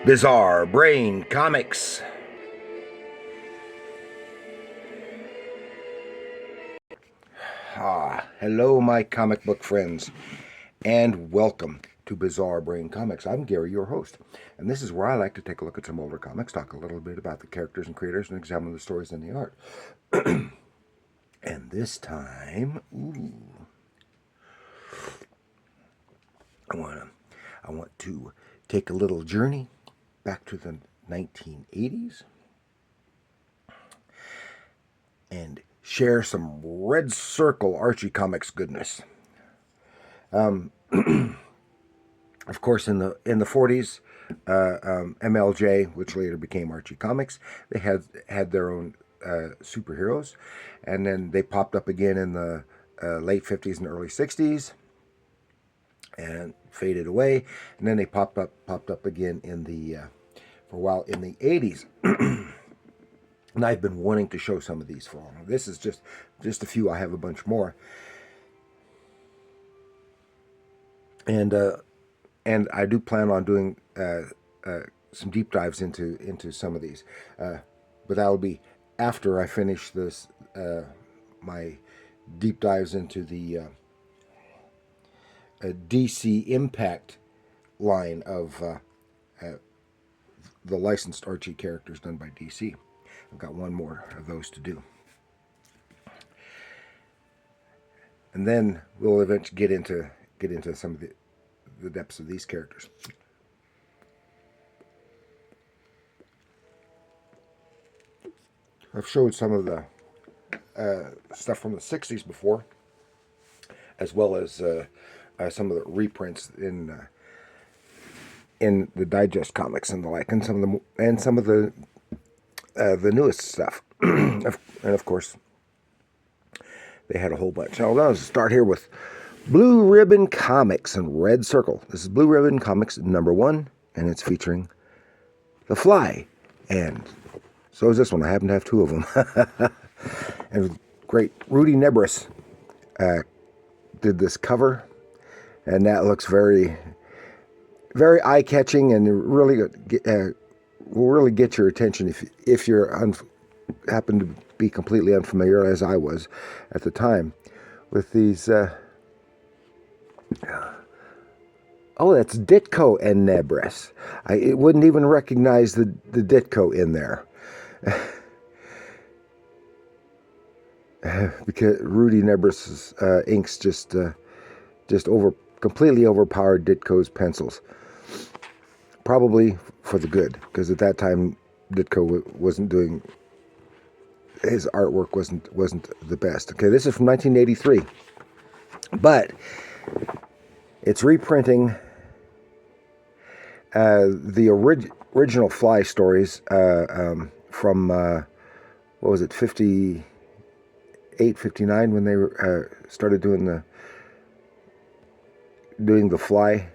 Bizarre Brain Comics. Hello, my comic book friends, and welcome to Bizarre Brain Comics. I'm Gary, your host, and this is where I like to take a look at some older comics, talk a little bit about the characters and creators, and examine the stories and the art. And this time, I want to take a little journey back to the 1980s and share some Red Circle Archie Comics goodness. Of course, in the 40s, MLJ, which later became Archie Comics, they had their own superheroes, and then they popped up again in the late 50s and early 60s, and faded away, and then they popped up again in the for a while in the 80s. And I've been wanting to show some of these for a while. This is just a few. I have a bunch more, and I do plan on doing some deep dives into some of these, but that'll be after I finish this my deep dives into the DC Impact line of the licensed Archie characters done by DC. I've got one more of those to do. And then we'll eventually get into some of the depths of these characters. I've showed some of the stuff from the 60s before, as well as some of the reprints in the digest comics and the like, and some of the newest stuff. And of course, they had a whole bunch. Now, let's start here with Blue Ribbon Comics and Red Circle. This is Blue Ribbon Comics #1, and it's featuring The Fly. And so is this one. I happen to have two of them. And great. Rudy Nebris did this cover, and that looks very, very eye-catching, and really will really get your attention if you're happen to be completely unfamiliar, as I was at the time, with these. Oh, that's Ditko and Nebris. I wouldn't even recognize the Ditko in there. Because Rudy Nebris's inks just completely overpowered Ditko's pencils. Probably for the good, because at that time Ditko wasn't doing, his artwork wasn't the best. Okay, this is from 1983, but it's reprinting the original Fly stories from what was it, 58, 59, when they started doing the Fly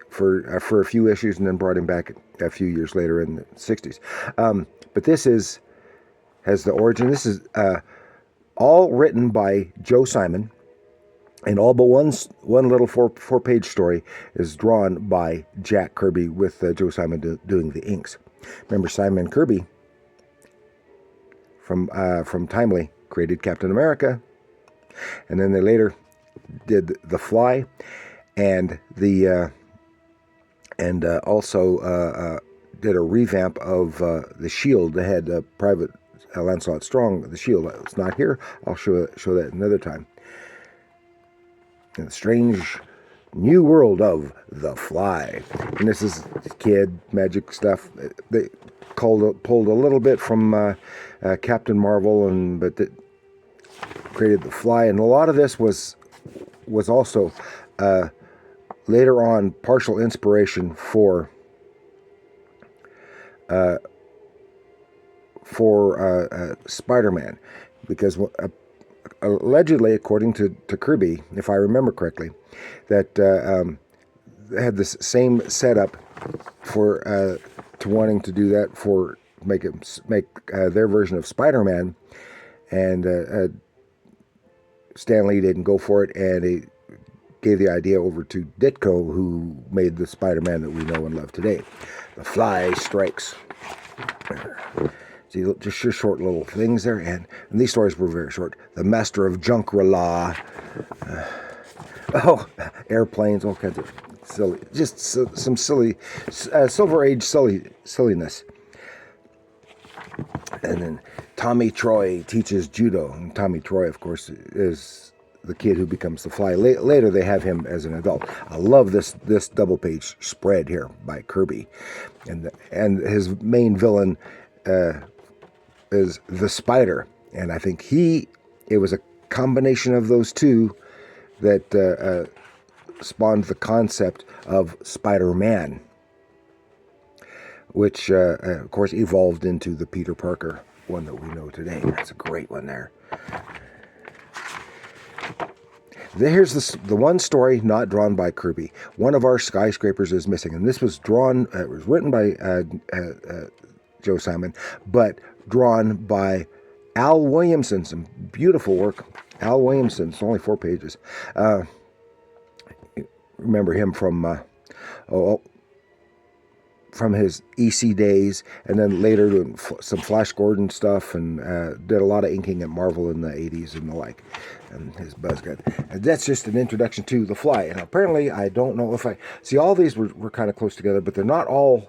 for a few issues, and then brought him back a few years later in the 60s. But this has the origin. This is all written by Joe Simon, and all but one little four-page story is drawn by Jack Kirby, with Joe Simon doing the inks. Remember, Simon and Kirby from Timely created Captain America, and then they later did The Fly, and also did a revamp of the Shield. They had Private Lancelot Strong, the Shield. It's not here. I'll show that another time. And the strange new world of The Fly, and this is kid magic stuff. They pulled a little bit from Captain Marvel, but created The Fly, and a lot of this was also later on partial inspiration for Spider-Man, because allegedly, according to Kirby, if I remember correctly, that they had this same setup to wanting to do that for make their version of Spider-Man, and Stan Lee didn't go for it, and gave the idea over to Ditko, who made the Spider-Man that we know and love today. The Fly Strikes. See, just your short little things there, and these stories were very short. The Master of Junkrala. Airplanes, all kinds of silly, just some silly, Silver Age silliness. And then Tommy Troy teaches judo. And Tommy Troy, of course, is the kid who becomes the Fly. Later, they have him as an adult. I love this double-page spread here by Kirby, and his main villain is the Spider. And I think it was a combination of those two that spawned the concept of Spider-Man, which, of course, evolved into the Peter Parker one that we know today. That's a great one there. Here's the one story not drawn by Kirby. One of our skyscrapers is missing, and this was drawn. It was written by Joe Simon, but drawn by Al Williamson. Some beautiful work. Al Williamson. It's only 4 pages. Remember him from his EC days, and then later doing some Flash Gordon stuff, and did a lot of inking at Marvel in the 80s and the like, and his Buzzcut. And that's just an introduction to The Fly. And apparently, I don't know if see, all these were kind of close together, but they're not all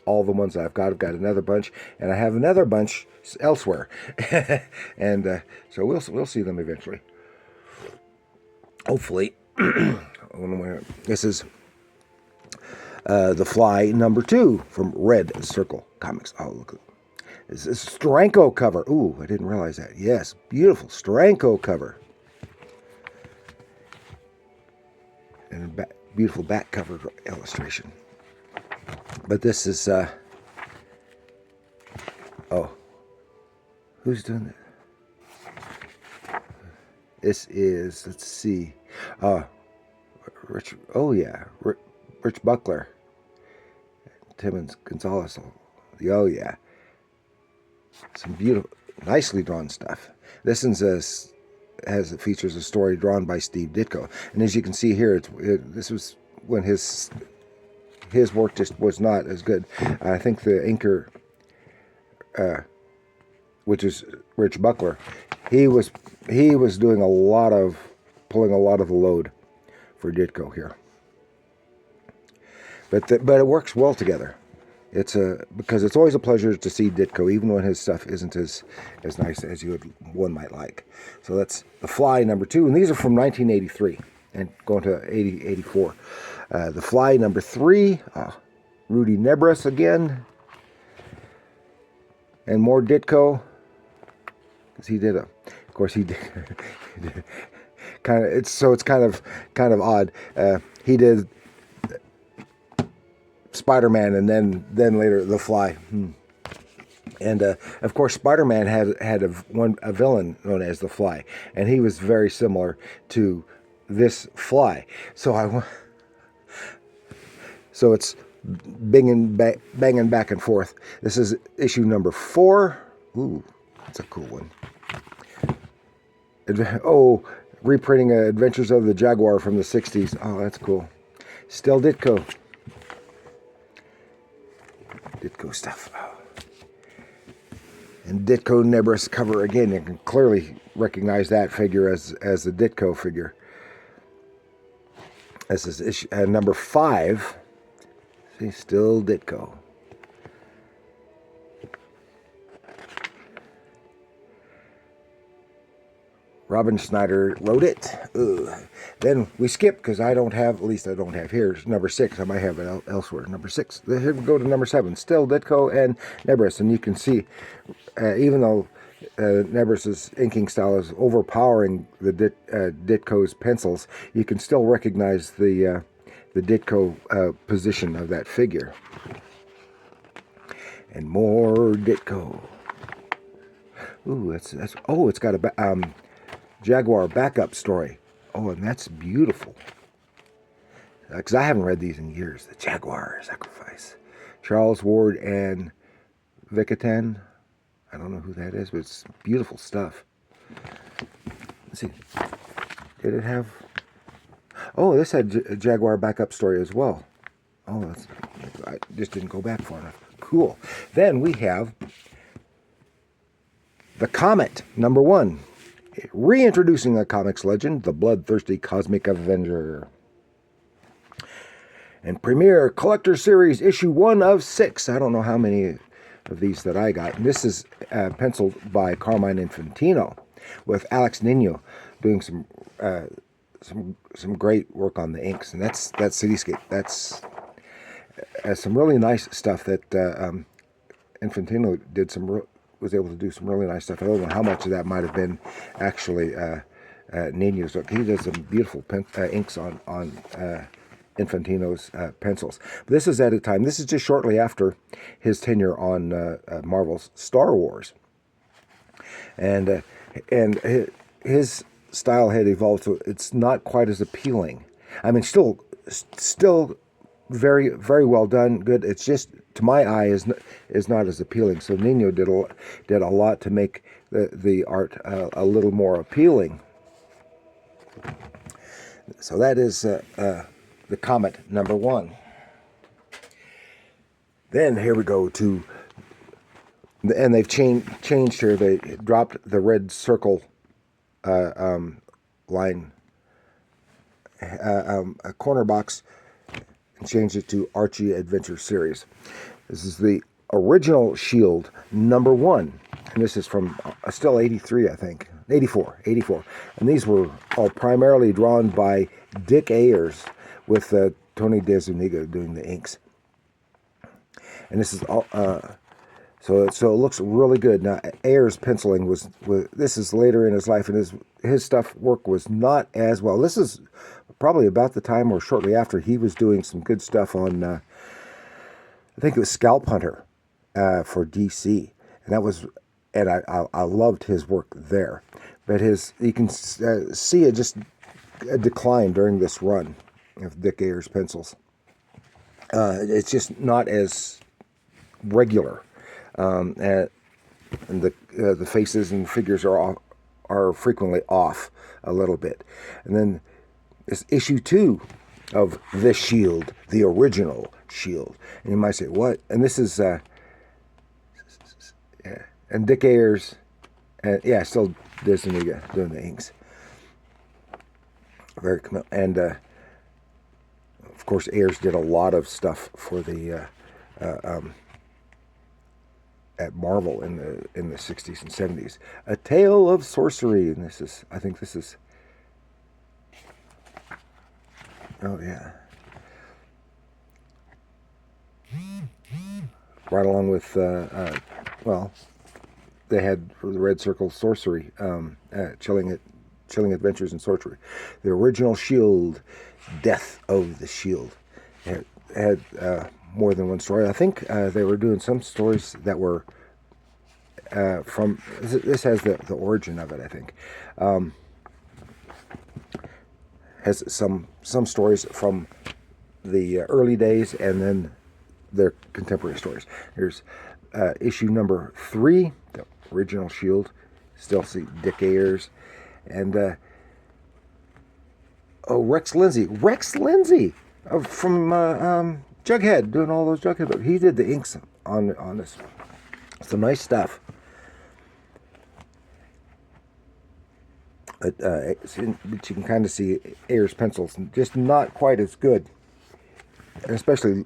the ones I've got. I've got another bunch, and I have another bunch elsewhere. And so we'll see them eventually. Hopefully. This is The Fly #2 from Red Circle Comics. Oh, look. This is a Steranko cover. Ooh, I didn't realize that. Yes, beautiful Steranko cover. And a beautiful back cover illustration. But this is, who's doing it? This is, let's see, Rich Buckler, Timmons Gonzalez. Oh yeah, some beautiful, nicely drawn stuff. This one features a story drawn by Steve Ditko, and as you can see here, this was when his work just was not as good. I think the inker, which is Rich Buckler, he was doing pulling a lot of the load for Ditko here. But it works well together. Because it's always a pleasure to see Ditko, even when his stuff isn't as nice as one might like. So that's The Fly #2, and these are from 1983 and going to 84. The Fly #3, Rudy Nebres again, and more Ditko, because he did kind of. It's kind of odd. He did Spider-Man, and then later The Fly. And of course, Spider-Man had a villain known as The Fly, and he was very similar to this Fly. So it's banging back and forth. This is issue #4. Ooh, that's a cool one. Reprinting Adventures of the Jaguar from the 60s. Oh, that's cool. Still Ditko stuff. And Ditko Nebres cover again. You can clearly recognize that figure as the Ditko figure. This is issue #5. See, still Ditko. Robin Snyder wrote it. Ugh. Then we skip, because I don't have here, #6. I might have it elsewhere. #6. Here we go to #7. Still Ditko and Nebres. And you can see, even though Nebres' inking style is overpowering the Ditko's pencils, you can still recognize the Ditko position of that figure. And more Ditko. Ooh, it's got a Jaguar backup story. Oh, and that's beautiful. Because I haven't read these in years. The Jaguar Sacrifice. Charles Ward and Vicatan. I don't know who that is, but it's beautiful stuff. Let's see. Did it have Oh, this had a Jaguar backup story as well. Oh, I just didn't go back far enough. Cool. Then we have The Comet, #1. Reintroducing a comics legend, the bloodthirsty cosmic avenger. And Premier Collector Series issue 1 of 6. I don't know how many of these that I got. And this is penciled by Carmine Infantino, with Alex Nino doing some great work on the inks. And that's Cityscape. That's some really nice stuff that Infantino did was able to do some really nice stuff. I don't know how much of that might have been actually Nino's work. He does some beautiful inks on Infantino's pencils. But this is at a time, this is just shortly after his tenure on Marvel's Star Wars. And his style had evolved, so it's not quite as appealing. I mean, still very, very well done, good. It's just, to my eye, is not as appealing. So Nino did a lot to make the art a little more appealing. So that is The Comet, #1. Then here we go to, and they've changed here. They dropped the red circle line, a corner box, and changed it to Archie Adventure Series. This is the original Shield #1, and this is from still 83, I think, 84. And these were all primarily drawn by Dick Ayers, with Tony DeZuniga doing the inks. And this is all, so it looks really good. Now, Ayers' penciling was this is later in his life, and his work was not as well. This is probably about the time or shortly after he was doing some good stuff on, I think it was Scalp Hunter for DC, and I loved his work there. But you can see it just a decline during this run of Dick Ayers pencils. It's just not as regular, and the faces and figures are frequently off a little bit. And then it's issue 2 of the Shield, the original Shield. And you might say, what? And this is and Dick Ayers, still Disney doing the inks. Very cool. And of course, Ayers did a lot of stuff for the at Marvel in the 60s and 70s. A Tale of Sorcery, and I think this is. Oh yeah. Right along with they had the Red Circle Sorcery, Chilling Adventures in Sorcery, the original Shield. Death of the Shield. It had more than one story. I think they were doing some stories that were from. This has the origin of it. I think has some stories from the early days, and then their contemporary stories. Here's issue #3, the original Shield. Still see Dick Ayers, and. Rex Lindsay from Jughead, doing all those Jughead books. He did the inks on this. Some nice stuff. But you can kind of see Ayers' pencils just not quite as good, especially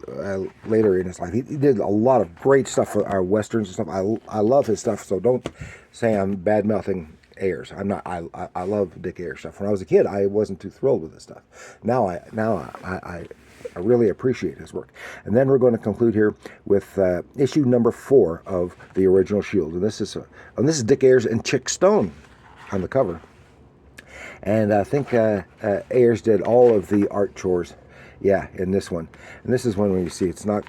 later in his life. He did a lot of great stuff for our westerns and stuff. I love his stuff, so don't say I'm bad-mouthing Ayers. I'm not. I love Dick Ayers stuff. When I was a kid, I wasn't too thrilled with this stuff. Now I really appreciate his work. And then we're going to conclude here with issue #4 of the original Shield, and this is Dick Ayers and Chick Stone on the cover. And I think Ayers did all of the art chores, in this one. And this is one where you see it's not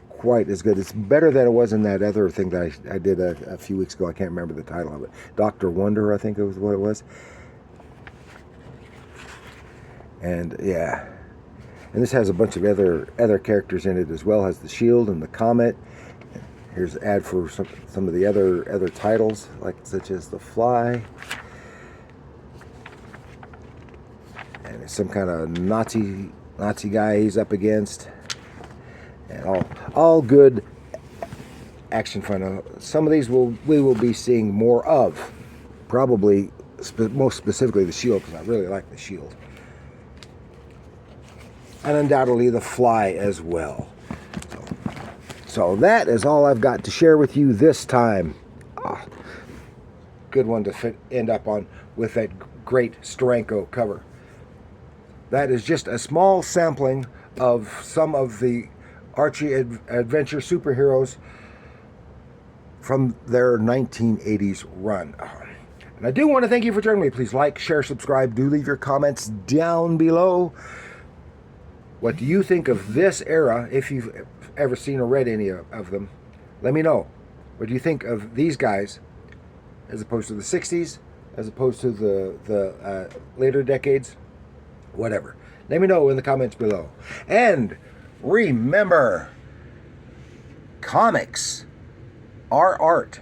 quite as good. It's better than it was in that other thing that I did a few weeks ago. I can't remember the title of it. Dr. Wonder, I think it was what it was. And and this has a bunch of other characters in it as well. It has the Shield and the Comet. Here's an ad for some of the other titles, such as The Fly. And some kind of Nazi guy he's up against. And all good action fun. Some of these we will be seeing more of. Probably, most specifically the Shield, because I really like the Shield. And undoubtedly the Fly as well. So that is all I've got to share with you this time. Good one to end up on with that great Steranko cover. That is just a small sampling of some of the Archie adventure superheroes from their 1980s run. And I do want to thank you for joining me. Please like, share, subscribe. Do leave your comments down below. What do you think of this era, if you've ever seen or read any of them? Let me know. What do you think of these guys as opposed to the 60s, as opposed to the later decades? Whatever. Let me know in the comments below. And remember, comics are art.